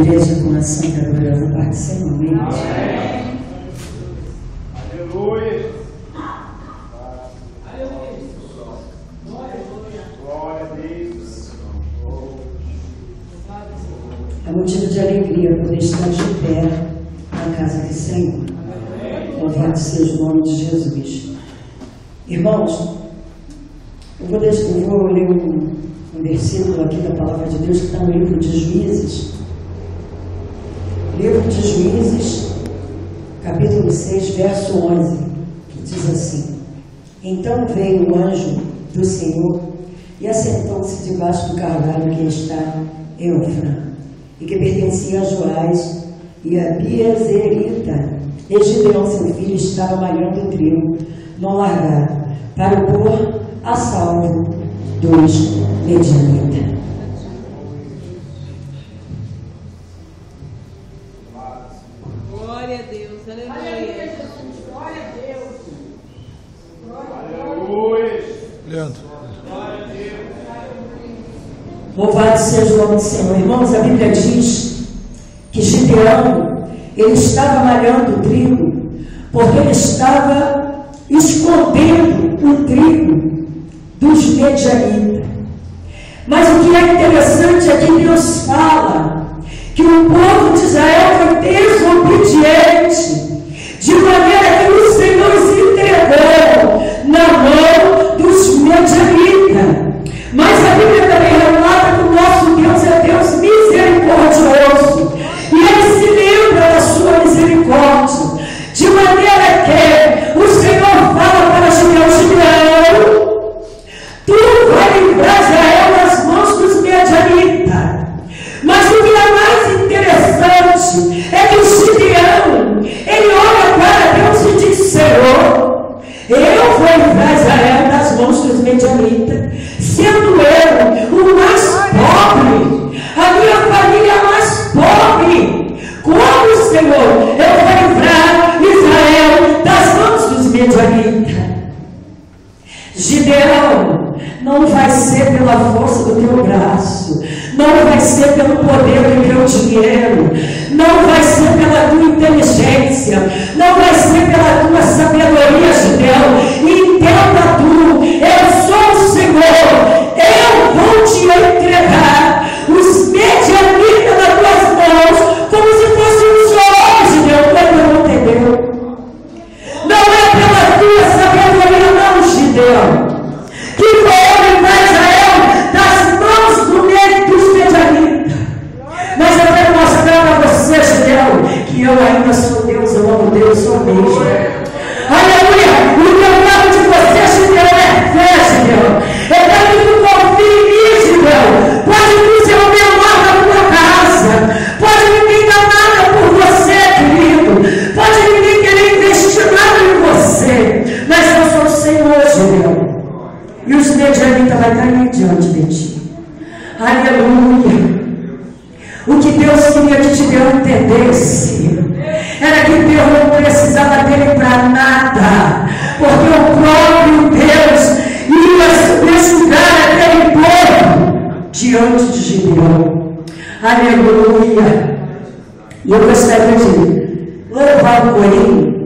igreja com a santa gloriosa parte sem momento. Aleluia. Glória a Deus. É motivo de alegria poder estar de pé na casa do Senhor. Louvado seja o nome de Jesus. Irmãos, eu vou ler um versículo aqui da palavra de Deus que está no livro de Juízes. Livro de Juízes, capítulo 6, verso 11, que diz assim: Então veio o anjo do Senhor e assentou-se debaixo do carvalho que está em Ofrã, e que pertencia a Joás e a Biezerita. E Gideão, seu filho, estava malhando o trigo no largar, para o pôr a salvo dos medianitas. Glória a Deus, aleluia. Glória a Deus. Aleluia. Leandro. Glória a Deus. Louvado seja o nome do Senhor. Irmãos, a Bíblia diz que Gideão, ele estava malhando o trigo, porque ele estava escondendo o trigo dos medianitas. Mas o que é interessante é que Deus fala que o povo de Israel foi desobediente, de maneira que o Senhor se entregou na mão dos medianitas. Mas a Bíblia também relata que o nosso Deus é Deus misericordioso, e Ele se lembra da sua misericórdia, de maneira que o Senhor fala para Gideão: Gideão, tu vai livrar Israel das mãos dos medianitas. Mas o que é mais interessante é que o Gideão, ele olha para Deus e diz: Senhor, eu vou livrar Israel das mãos dos medianitas, sendo eu o mais pobre, a minha família é mais pobre. Como, Senhor, eu vou livrar Israel das mãos dos medianitas? Gideão, não vai ser pela força do teu braço, não vai ser pelo poder do teu dinheiro, não vai ser pela tua inteligência, não vai ser pela tua sabedoria, Gideão. Entenda tu, eu sou o Senhor, eu vou te entregar os medianitas nas tuas mãos, como se fossem os homens, Gideão. Como não entendeu? Não é pela tua sabedoria, não, Gideão, que foi livrar Israel das mãos dos medianitas. Mas eu quero mostrar para você, Gideão, que eu ainda sou Deus, eu amo Deus, sou mesmo. Aleluia! O que eu quero de você, Gideão, é fé, Gideão. Eu quero que tu confie em mim, Gideão. Pode vir ser o menor da tua casa, pode ninguém dar nada por você, querido, pode ninguém querer investir nada em você, mas eu sou o Senhor, Gideão. E os medianitas vão cair diante de ti. Aleluia! O que Deus queria que Gideão entendesse era que Deus não precisava dele para nada, porque o próprio Deus ia subjugar aquele povo diante de Gideão. Aleluia! E eu gostaria de louvar o corinho